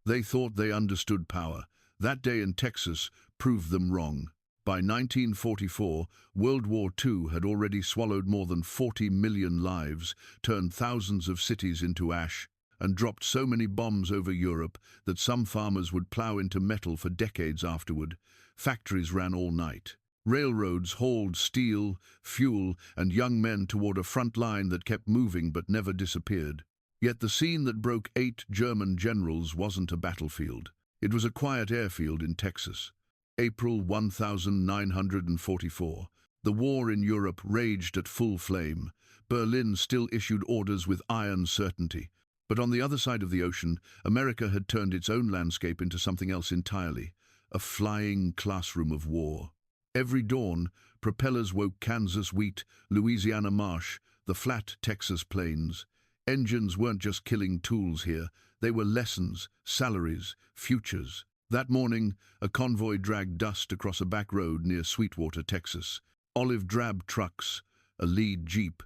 They thought they understood power. That day in Texas proved them wrong. By 1944, World War II had already swallowed more than 40 million lives, turned thousands of cities into ash, and dropped so many bombs over Europe that some farmers would plow into metal for decades afterward. Factories ran all night. Railroads hauled steel, fuel, and young men toward a front line that kept moving but never disappeared. Yet the scene that broke 8 German generals wasn't a battlefield. It was a quiet airfield in Texas. April 1944. The war in Europe raged at full flame. Berlin still issued orders with iron certainty. But on the other side of the ocean, America had turned its own landscape into something else entirely, a flying classroom of war. Every dawn, propellers woke Kansas wheat, Louisiana marsh, the flat Texas plains. Engines weren't just killing tools here, they were lessons, salaries, futures. That morning, a convoy dragged dust across a back road near Sweetwater, Texas. Olive-drab trucks, a lead jeep,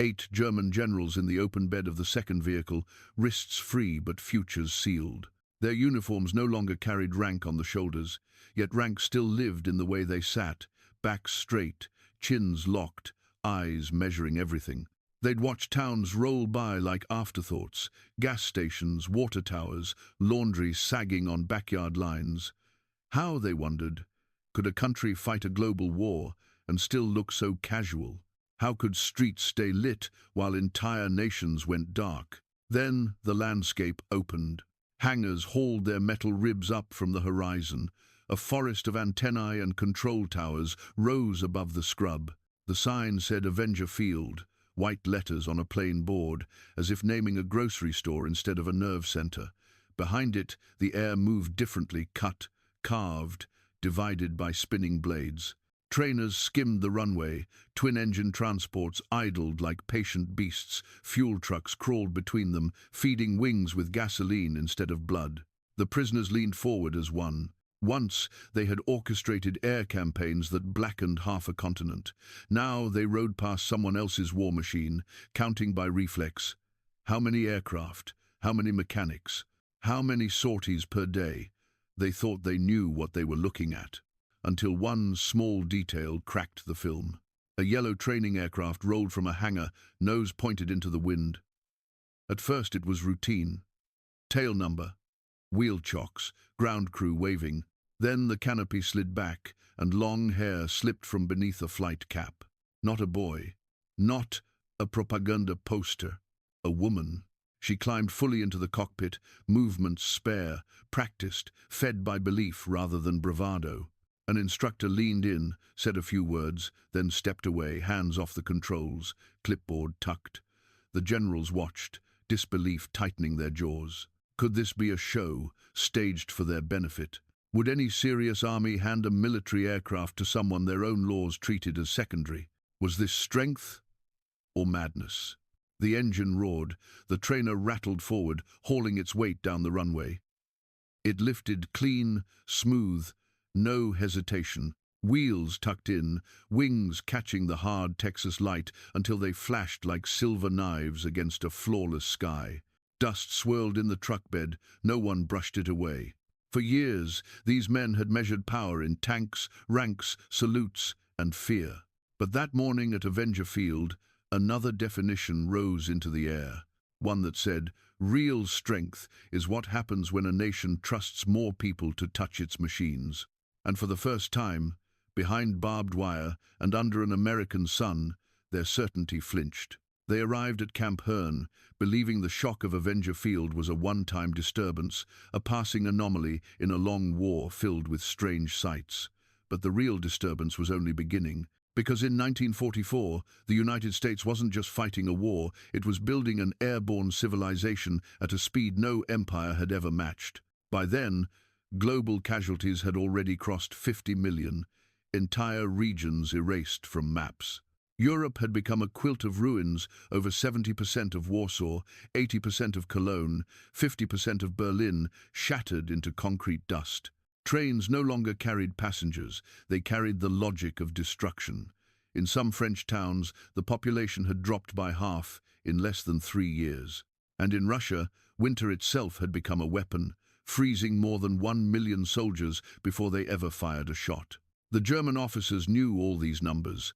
8 German generals in the open bed of the second vehicle, wrists free but futures sealed. Their uniforms no longer carried rank on the shoulders, yet rank still lived in the way they sat, backs straight, chins locked, eyes measuring everything. They'd watch towns roll by like afterthoughts, gas stations, water towers, laundry sagging on backyard lines. How, they wondered, could a country fight a global war and still look so casual? How could streets stay lit while entire nations went dark? Then the landscape opened. Hangars hauled their metal ribs up from the horizon. A forest of antennae and control towers rose above the scrub. The sign said Avenger Field, white letters on a plain board, as if naming a grocery store instead of a nerve center. Behind it, the air moved differently, cut, carved, divided by spinning blades. Trainers skimmed the runway, twin-engine transports idled like patient beasts, fuel trucks crawled between them, feeding wings with gasoline instead of blood. The prisoners leaned forward as one. Once, they had orchestrated air campaigns that blackened half a continent. Now they rode past someone else's war machine, counting by reflex. How many aircraft? How many mechanics? How many sorties per day? They thought they knew what they were looking at, until one small detail cracked the film. A yellow training aircraft rolled from a hangar, nose pointed into the wind. At first it was routine. Tail number, wheel chocks, ground crew waving. Then the canopy slid back, and long hair slipped from beneath a flight cap. Not a boy. Not a propaganda poster. A woman. She climbed fully into the cockpit, movements spare, practiced, fed by belief rather than bravado. An instructor leaned in, said a few words, then stepped away, hands off the controls, clipboard tucked. The generals watched, disbelief tightening their jaws. Could this be a show, staged for their benefit? Would any serious army hand a military aircraft to someone their own laws treated as secondary? Was this strength or madness? The engine roared. The trainer rattled forward, hauling its weight down the runway. It lifted clean, smooth, no hesitation. Wheels tucked in, wings catching the hard Texas light until they flashed like silver knives against a flawless sky. Dust swirled in the truck bed, no one brushed it away. For years, these men had measured power in tanks, ranks, salutes, and fear. But that morning at Avenger Field, another definition rose into the air. One that said, real strength is what happens when a nation trusts more people to touch its machines. And for the first time, behind barbed wire and under an American sun, their certainty flinched. They arrived at Camp Hearn, believing the shock of Avenger Field was a one-time disturbance, a passing anomaly in a long war filled with strange sights. But the real disturbance was only beginning, because in 1944, the United States wasn't just fighting a war, it was building an airborne civilization at a speed no empire had ever matched. By then, global casualties had already crossed 50 million, entire regions erased from maps. Europe had become a quilt of ruins, over 70% of Warsaw, 80% of Cologne, 50% of Berlin, shattered into concrete dust. Trains no longer carried passengers, they carried the logic of destruction. In some French towns, the population had dropped by half in less than 3 years. And in Russia, winter itself had become a weapon. freezing more than 1 million soldiers before they ever fired a shot. The German officers knew all these numbers.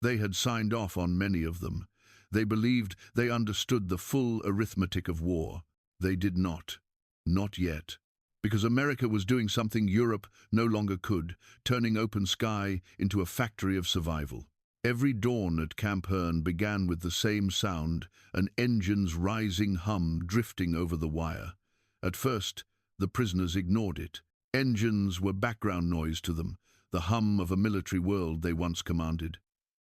They had signed off on many of them. They believed they understood the full arithmetic of war. They did not. Not yet. Because America was doing something Europe no longer could, turning open sky into a factory of survival. Every dawn at Camp Hearn began with the same sound, an engine's rising hum drifting over the wire. At first, the prisoners ignored it. Engines were background noise to them, the hum of a military world they once commanded.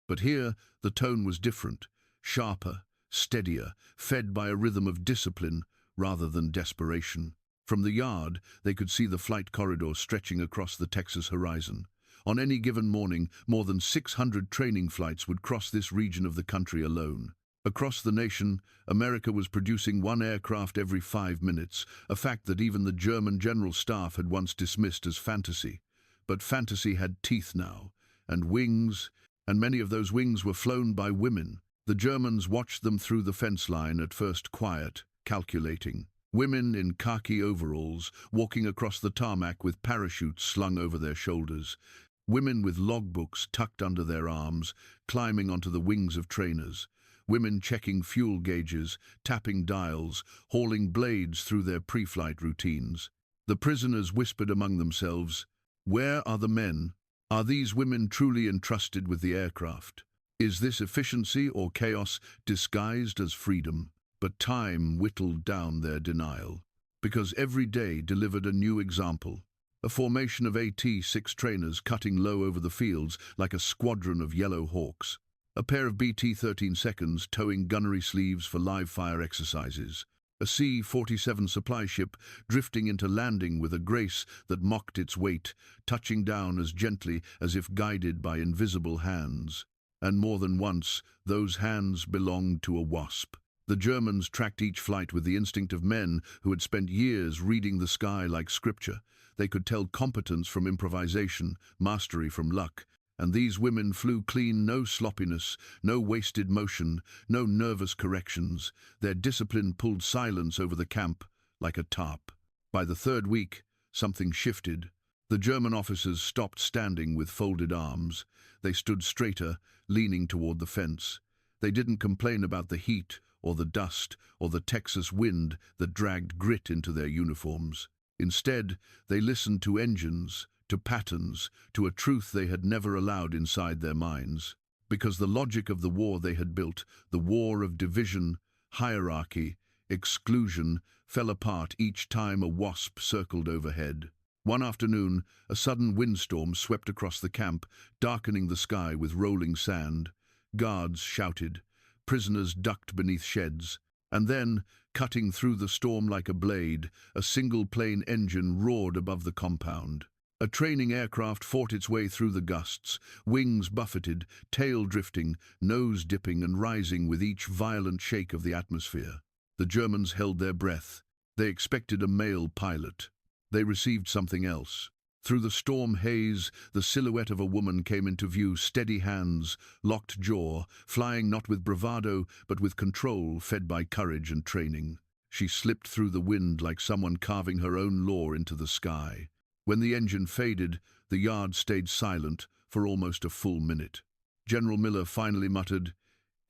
But here, the tone was different, sharper, steadier, fed by a rhythm of discipline rather than desperation. From the yard, they could see the flight corridor stretching across the Texas horizon. On any given morning, more than 600 training flights would cross this region of the country alone. Across the nation, America was producing one aircraft every 5 minutes, a fact that even the German General Staff had once dismissed as fantasy. But fantasy had teeth now, and wings, and many of those wings were flown by women. The Germans watched them through the fence line, at first quiet, calculating. Women in khaki overalls, walking across the tarmac with parachutes slung over their shoulders. Women with logbooks tucked under their arms, climbing onto the wings of trainers. Women checking fuel gauges, tapping dials, hauling blades through their pre-flight routines. The prisoners whispered among themselves, "Where are the men? Are these women truly entrusted with the aircraft? Is this efficiency or chaos disguised as freedom?" But time whittled down their denial, because every day delivered a new example. A formation of AT-6 trainers cutting low over the fields like a squadron of yellow hawks. A pair of BT-13 seconds towing gunnery sleeves for live-fire exercises. A C-47 supply ship drifting into landing with a grace that mocked its weight, touching down as gently as if guided by invisible hands. And more than once, those hands belonged to a WASP. The Germans tracked each flight with the instinct of men who had spent years reading the sky like scripture. They could tell competence from improvisation, mastery from luck. And these women flew clean, no sloppiness, no wasted motion, no nervous corrections. Their discipline pulled silence over the camp like a tarp. By the third week, something shifted. The German officers stopped standing with folded arms. They stood straighter, leaning toward the fence. They didn't complain about the heat or the dust or the Texas wind that dragged grit into their uniforms. Instead, they listened to engines, to patterns, to a truth they had never allowed inside their minds. Because the logic of the war they had built, the war of division, hierarchy, exclusion, fell apart each time a WASP circled overhead. One afternoon, a sudden windstorm swept across the camp, darkening the sky with rolling sand. Guards shouted. Prisoners ducked beneath sheds. And then, cutting through the storm like a blade, a single-plane engine roared above the compound. A training aircraft fought its way through the gusts, wings buffeted, tail drifting, nose dipping and rising with each violent shake of the atmosphere. The Germans held their breath. They expected a male pilot. They received something else. Through the storm haze, the silhouette of a woman came into view, steady hands, locked jaw, flying not with bravado, but with control fed by courage and training. She slipped through the wind like someone carving her own law into the sky. When the engine faded, the yard stayed silent for almost a full minute. General Miller finally muttered,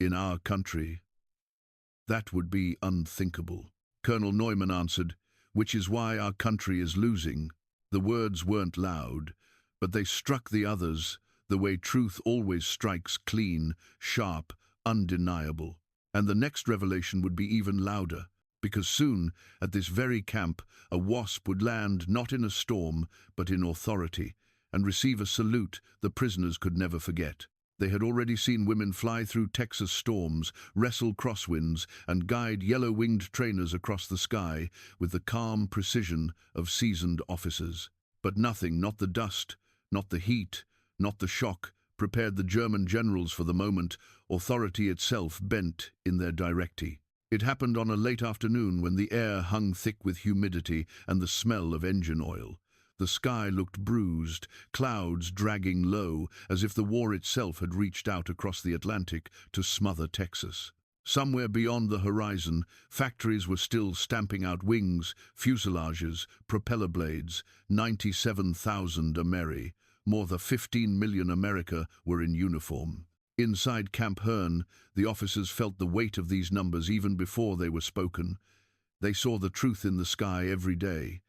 "In our country." That would be unthinkable. Colonel Neumann answered, "Which is why our country is losing." The words weren't loud, but they struck the others the way truth always strikes, clean, sharp, undeniable. And the next revelation would be even louder, because soon, at this very camp, a WASP would land not in a storm, but in authority, and receive a salute the prisoners could never forget. They had already seen women fly through Texas storms, wrestle crosswinds, and guide yellow-winged trainers across the sky with the calm precision of seasoned officers. But nothing, not the dust, not the heat, not the shock, prepared the German generals for the moment. Authority itself bent in their directly. It happened on a late afternoon when the air hung thick with humidity and the smell of engine oil. The sky looked bruised, clouds dragging low, as if the war itself had reached out across the Atlantic to smother Texas. Somewhere beyond the horizon, factories were still stamping out wings, fuselages, propeller blades. 97,000 Ameri, more than 15 million America, were in uniform. Inside Camp Hearn, the officers felt the weight of these numbers even before they were spoken. They saw the truth in the sky every day.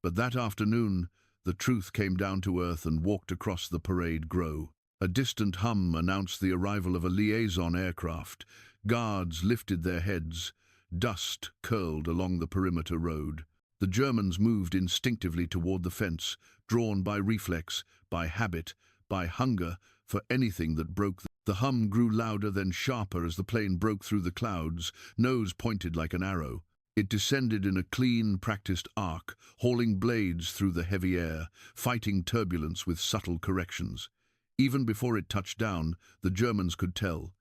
But that afternoon, the truth came down to earth and walked across the parade grow. A distant hum announced the arrival of a liaison aircraft. Guards lifted their heads. Dust curled along the perimeter road. The Germans moved instinctively toward the fence, drawn by reflex, by habit, by hunger for anything that broke. The hum grew louder, then sharper as the plane broke through the clouds, nose pointed like an arrow. It descended in a clean, practiced arc, hauling blades through the heavy air, fighting turbulence with subtle corrections. Even before it touched down, the Germans could tell.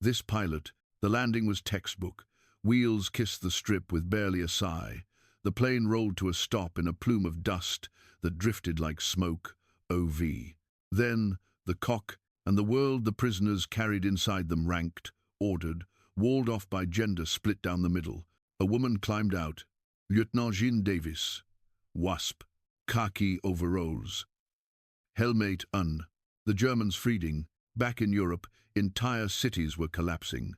This pilot, the landing was textbook. Wheels kissed the strip with barely a sigh. The plane rolled to a stop in a plume of dust that drifted like smoke. OV. Then, the cock and the world the prisoners carried inside them ranked, ordered, walled off by gender split down the middle. A woman climbed out. Lieutenant Jean Davis. WASP. Khaki overalls. Helmate un. The Germans freeding. Back in Europe, entire cities were collapsing.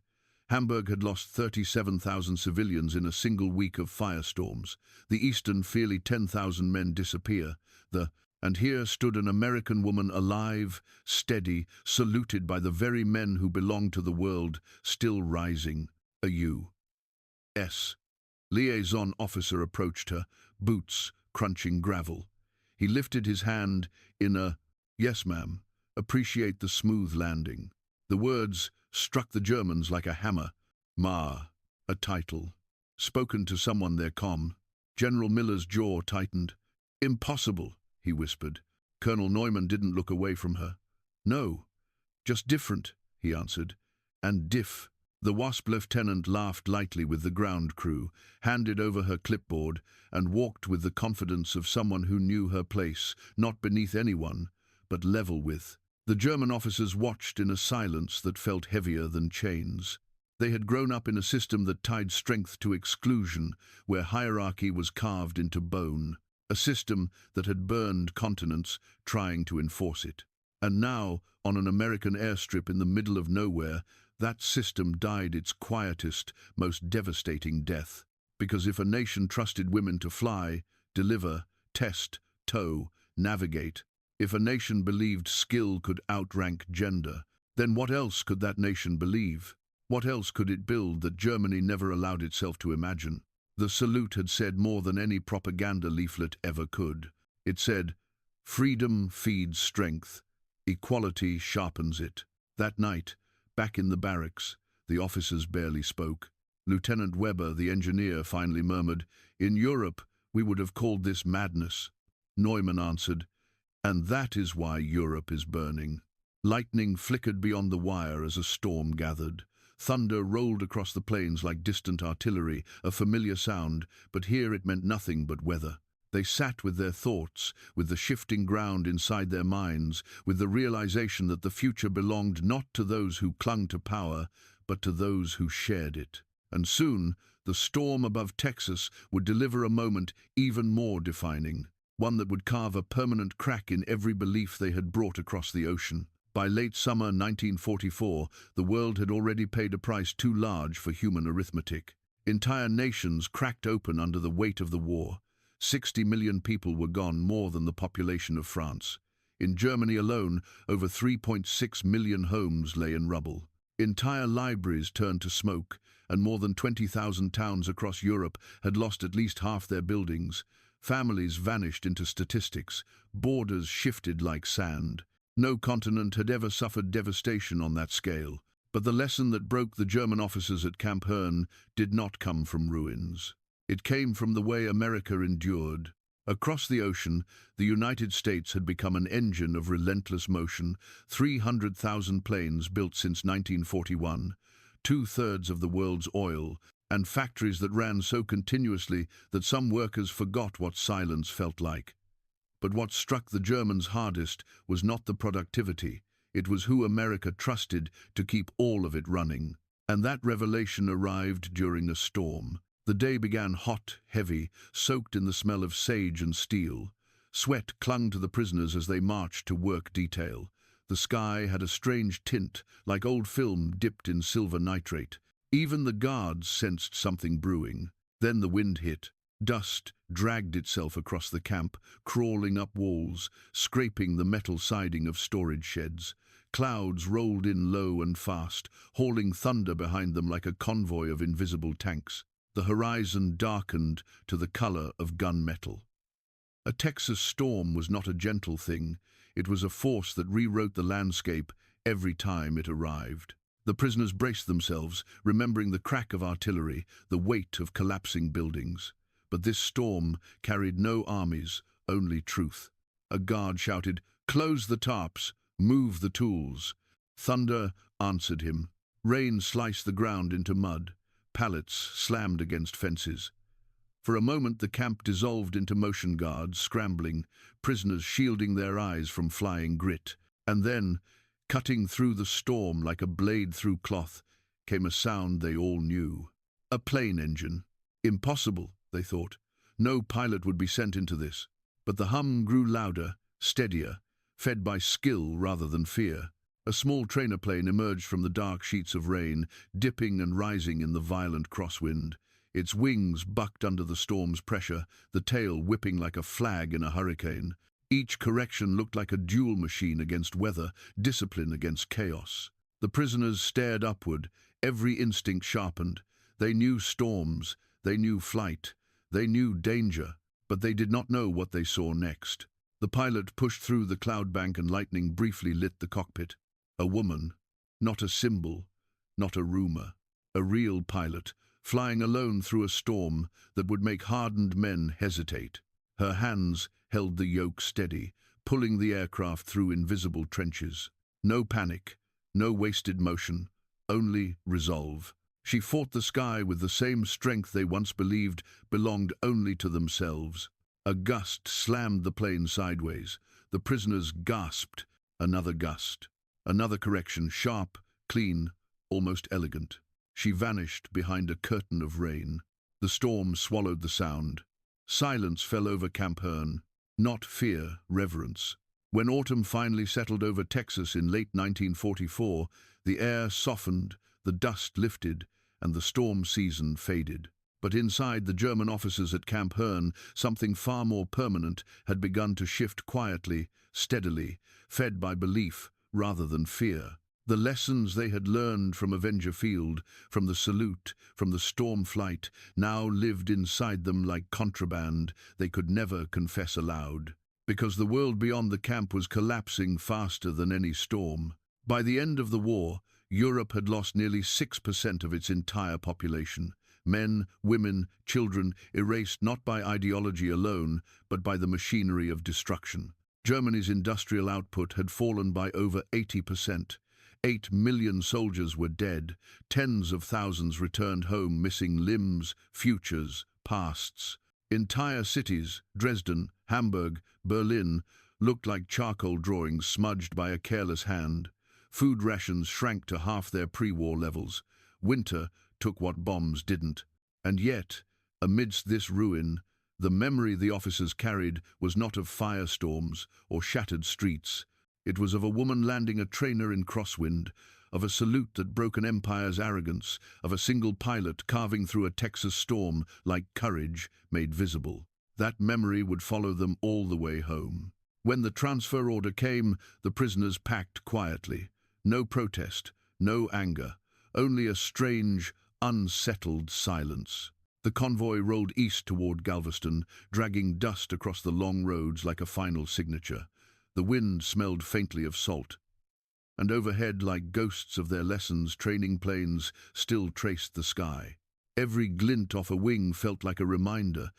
Hamburg had lost 37,000 civilians in a single week of firestorms. The Eastern fearly 10,000 men disappear. And here stood an American woman alive, steady, saluted by the very men who belonged to the world, still rising. A U.S. liaison officer approached her, boots crunching gravel. He lifted his hand in a, "Yes, ma'am, appreciate the smooth landing." The words struck the Germans like a hammer. Ma, a title. Spoken to someone their comm. General Miller's jaw tightened. "Impossible," he whispered. Colonel Neumann didn't look away from her. "No, just different," he answered. "And diff." The WASP lieutenant laughed lightly with the ground crew, handed over her clipboard, and walked with the confidence of someone who knew her place, not beneath anyone, but level with. The German officers watched in a silence that felt heavier than chains. They had grown up in a system that tied strength to exclusion, where hierarchy was carved into bone. A system that had burned continents trying to enforce it. And now, on an American airstrip in the middle of nowhere, that system died its quietest, most devastating death. Because if a nation trusted women to fly, deliver, test, tow, navigate, if a nation believed skill could outrank gender, then what else could that nation believe? What else could it build that Germany never allowed itself to imagine? The salute had said more than any propaganda leaflet ever could. It said, "Freedom feeds strength. Equality sharpens it." That night, back in the barracks, the officers barely spoke. Lieutenant Weber, the engineer, finally murmured, "In Europe, we would have called this madness." Neumann answered, "And that is why Europe is burning." Lightning flickered beyond the wire as a storm gathered. Thunder rolled across the plains like distant artillery, a familiar sound, but here it meant nothing but weather. They sat with their thoughts, with the shifting ground inside their minds, with the realization that the future belonged not to those who clung to power, but to those who shared it. And soon, the storm above Texas would deliver a moment even more defining, one that would carve a permanent crack in every belief they had brought across the ocean. By late summer 1944, the world had already paid a price too large for human arithmetic. Entire nations cracked open under the weight of the war. 60 million people were gone, more than the population of France. In Germany alone, over 3.6 million homes lay in rubble. Entire libraries turned to smoke, and more than 20,000 towns across Europe had lost at least half their buildings. Families vanished into statistics. Borders shifted like sand. No continent had ever suffered devastation on that scale. But the lesson that broke the German officers at Camp Hearn did not come from ruins. It came from the way America endured. Across the ocean, the United States had become an engine of relentless motion. 300,000 planes built since 1941, 2/3 of the world's oil, and factories that ran so continuously that some workers forgot what silence felt like. But what struck the Germans hardest was not the productivity. It was who America trusted to keep all of it running. And that revelation arrived during a storm. The day began hot, heavy, soaked in the smell of sage and steel. Sweat clung to the prisoners as they marched to work detail. The sky had a strange tint, like old film dipped in silver nitrate. Even the guards sensed something brewing. Then the wind hit. Dust dragged itself across the camp, crawling up walls, scraping the metal siding of storage sheds. Clouds rolled in low and fast, hauling thunder behind them like a convoy of invisible tanks. The horizon darkened to the color of gunmetal. A Texas storm was not a gentle thing. It was a force that rewrote the landscape every time it arrived. The prisoners braced themselves, remembering the crack of artillery, the weight of collapsing buildings. But this storm carried no armies, only truth. A guard shouted, "Close the tarps! Move the tools!" Thunder answered him. Rain sliced the ground into mud. Pallets slammed against fences. For a moment the camp dissolved into motion guards, scrambling, prisoners shielding their eyes from flying grit. And then, cutting through the storm like a blade through cloth, came a sound they all knew. A plane engine. Impossible, they thought. No pilot would be sent into this. But the hum grew louder, steadier, fed by skill rather than fear. A small trainer plane emerged from the dark sheets of rain, dipping and rising in the violent crosswind. Its wings bucked under the storm's pressure, the tail whipping like a flag in a hurricane. Each correction looked like a duel machine against weather, discipline against chaos. The prisoners stared upward, every instinct sharpened. They knew storms, they knew flight, they knew danger, but they did not know what they saw next. The pilot pushed through the cloud bank and lightning briefly lit the cockpit. A woman, not a symbol, not a rumor, a real pilot, flying alone through a storm that would make hardened men hesitate. Her hands held the yoke steady, pulling the aircraft through invisible trenches. No panic, no wasted motion, only resolve. She fought the sky with the same strength they once believed belonged only to themselves. A gust slammed the plane sideways. The prisoners gasped. Another gust. Another correction, sharp, clean, almost elegant. She vanished behind a curtain of rain. The storm swallowed the sound. Silence fell over Camp Hearn. Not fear, reverence. When autumn finally settled over Texas in late 1944, the air softened, the dust lifted, and the storm season faded. But inside the German officers at Camp Hearn, something far more permanent had begun to shift quietly, steadily, fed by belief rather than fear. The lessons they had learned from Avenger Field, from the salute, from the storm flight, now lived inside them like contraband they could never confess aloud. Because the world beyond the camp was collapsing faster than any storm. By the end of the war, Europe had lost nearly 6% of its entire population. Men, women, children, erased not by ideology alone, but by the machinery of destruction. Germany's industrial output had fallen by over 80%. 8 million soldiers were dead. Tens of thousands returned home missing limbs, futures, pasts. Entire cities, Dresden, Hamburg, Berlin, looked like charcoal drawings smudged by a careless hand. Food rations shrank to half their pre-war levels. Winter took what bombs didn't. And yet, amidst this ruin, the memory the officers carried was not of firestorms or shattered streets. It was of a woman landing a trainer in crosswind, of a salute that broke an empire's arrogance, of a single pilot carving through a Texas storm like courage made visible. That memory would follow them all the way home. When the transfer order came, the prisoners packed quietly. No protest, no anger, only a strange, unsettled silence. The convoy rolled east toward Galveston, dragging dust across the long roads like a final signature. The wind smelled faintly of salt. And overhead, like ghosts of their lessons, training planes still traced the sky. Every glint off a wing felt like a reminder.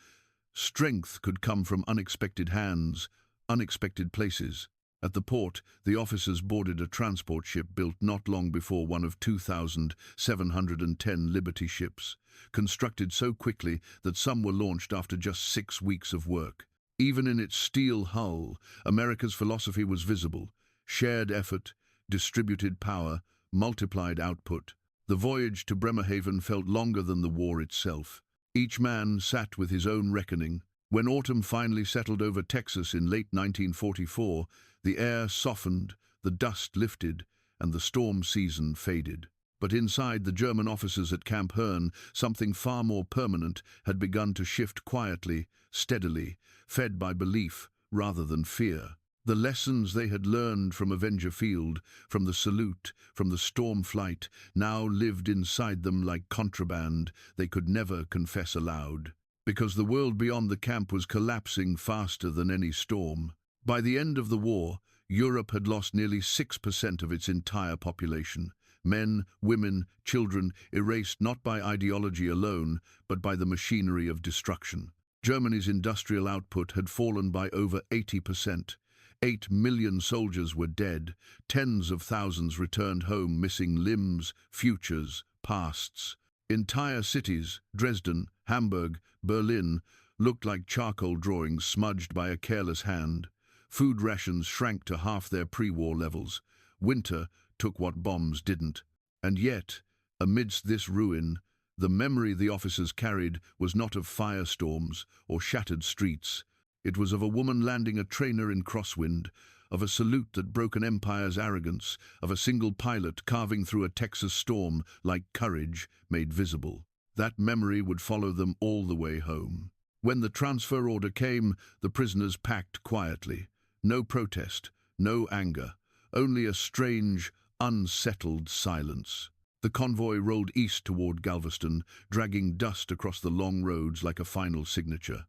Strength could come from unexpected hands, unexpected places. At the port, the officers boarded a transport ship built not long before one of 2,710 Liberty ships, constructed so quickly that some were launched after just 6 weeks of work. Even in its steel hull, America's philosophy was visible: shared effort, distributed power, multiplied output. The voyage to Bremerhaven felt longer than the war itself. Each man sat with his own reckoning. When autumn finally settled over Texas in late 1944, the air softened, the dust lifted, and the storm season faded. But inside the German officers at Camp Hearn, something far more permanent had begun to shift quietly, steadily, fed by belief rather than fear. The lessons they had learned from Avenger Field, from the salute, from the storm flight, now lived inside them like contraband they could never confess aloud. Because the world beyond the camp was collapsing faster than any storm. By the end of the war, Europe had lost nearly 6% of its entire population. Men, women, children, erased not by ideology alone, but by the machinery of destruction. Germany's industrial output had fallen by over 80%. 8 million soldiers were dead. Tens of thousands returned home missing limbs, futures, pasts. Entire cities, Dresden, Hamburg, Berlin, looked like charcoal drawings smudged by a careless hand. Food rations shrank to half their pre-war levels. Winter took what bombs didn't. And yet, amidst this ruin, the memory the officers carried was not of firestorms or shattered streets. It was of a woman landing a trainer in crosswind, of a salute that broke an empire's arrogance, of a single pilot carving through a Texas storm like courage made visible. That memory would follow them all the way home. When the transfer order came, the prisoners packed quietly. No protest, no anger, only a strange, unsettled silence. The convoy rolled east toward Galveston, dragging dust across the long roads like a final signature.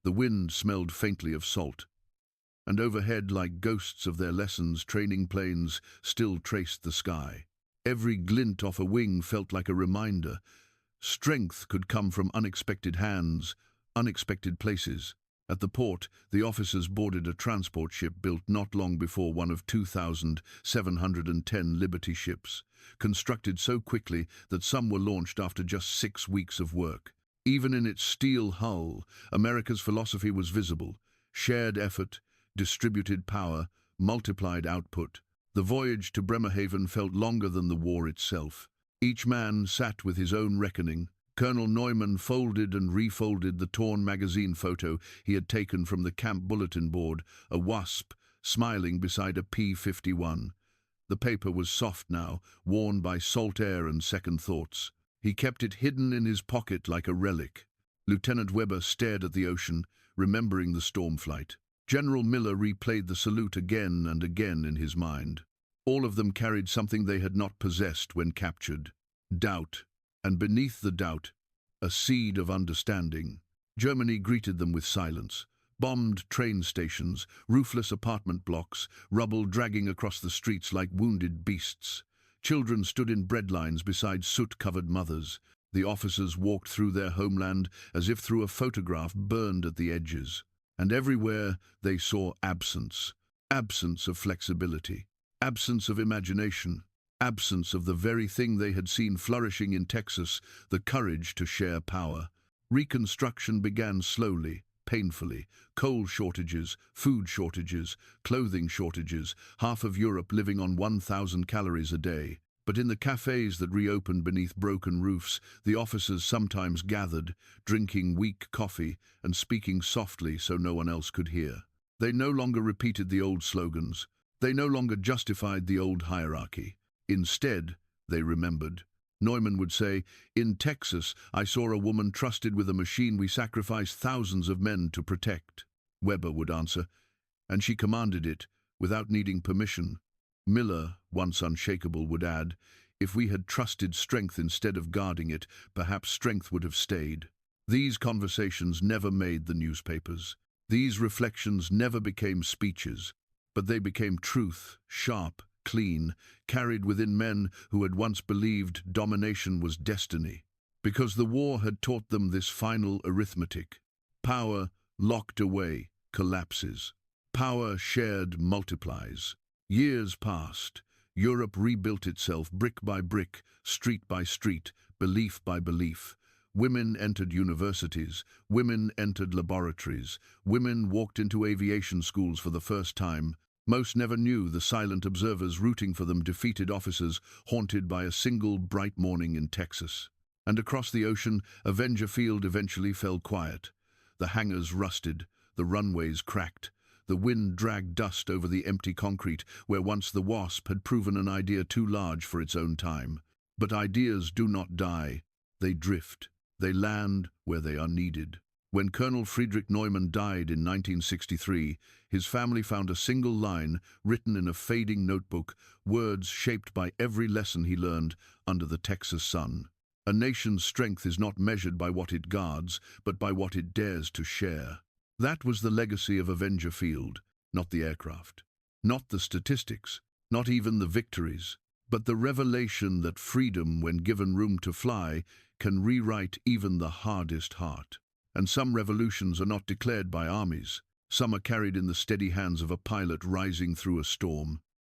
The wind smelled faintly of salt, and overhead, like ghosts of their lessons, training planes still traced the sky. Every glint off a wing felt like a reminder. Strength could come from unexpected hands, unexpected places. At the port, the officers boarded a transport ship built not long before one of 2,710 Liberty ships, constructed so quickly that some were launched after just 6 weeks of work. Even in its steel hull, America's philosophy was visible: shared effort, distributed power, multiplied output. The voyage to Bremerhaven felt longer than the war itself. Each man sat with his own reckoning. Colonel Neumann folded and refolded the torn magazine photo he had taken from the camp bulletin board, a WASP smiling beside a P-51. The paper was soft now, worn by salt air and second thoughts. He kept it hidden in his pocket like a relic. Lieutenant Weber stared at the ocean, remembering the storm flight. General Miller replayed the salute again and again in his mind. All of them carried something they had not possessed when captured: doubt. And beneath the doubt, a seed of understanding. Germany greeted them with silence. Bombed train stations, roofless apartment blocks, rubble dragging across the streets like wounded beasts. Children stood in breadlines beside soot-covered mothers. The officers walked through their homeland as if through a photograph burned at the edges. And everywhere they saw absence. Absence of flexibility. Absence of imagination. Absence of the very thing they had seen flourishing in Texas, the courage to share power. Reconstruction began slowly, painfully. Coal shortages, food shortages, clothing shortages, half of Europe living on 1,000 calories a day. But in the cafes that reopened beneath broken roofs, the officers sometimes gathered, drinking weak coffee and speaking softly so no one else could hear. They no longer repeated the old slogans. They no longer justified the old hierarchy. Instead, they remembered. Neumann would say, "In Texas, I saw a woman trusted with a machine we sacrificed thousands of men to protect." Weber would answer, "And she commanded it, without needing permission." Miller, once unshakable, would add, "If we had trusted strength instead of guarding it, perhaps strength would have stayed." These conversations never made the newspapers. These reflections never became speeches, but they became truth, sharp, clean, carried within men who had once believed domination was destiny. Because the war had taught them this final arithmetic: power locked away collapses. Power shared multiplies. Years passed. Europe rebuilt itself brick by brick, street by street, belief by belief. Women entered universities. Women entered laboratories. Women walked into aviation schools for the first time. Most never knew the silent observers rooting for them, defeated officers haunted by a single bright morning in Texas. And across the ocean, Avenger Field eventually fell quiet. The hangars rusted, the runways cracked, the wind dragged dust over the empty concrete where once the WASP had proven an idea too large for its own time. But ideas do not die. They drift. They land where they are needed. When Colonel Friedrich Neumann died in 1963, his family found a single line written in a fading notebook, words shaped by every lesson he learned under the Texas sun. A nation's strength is not measured by what it guards, but by what it dares to share. That was the legacy of Avenger Field, not the aircraft, not the statistics, not even the victories, but the revelation that freedom, when given room to fly, can rewrite even the hardest heart. And some revolutions are not declared by armies. Some are carried in the steady hands of a pilot rising through a storm.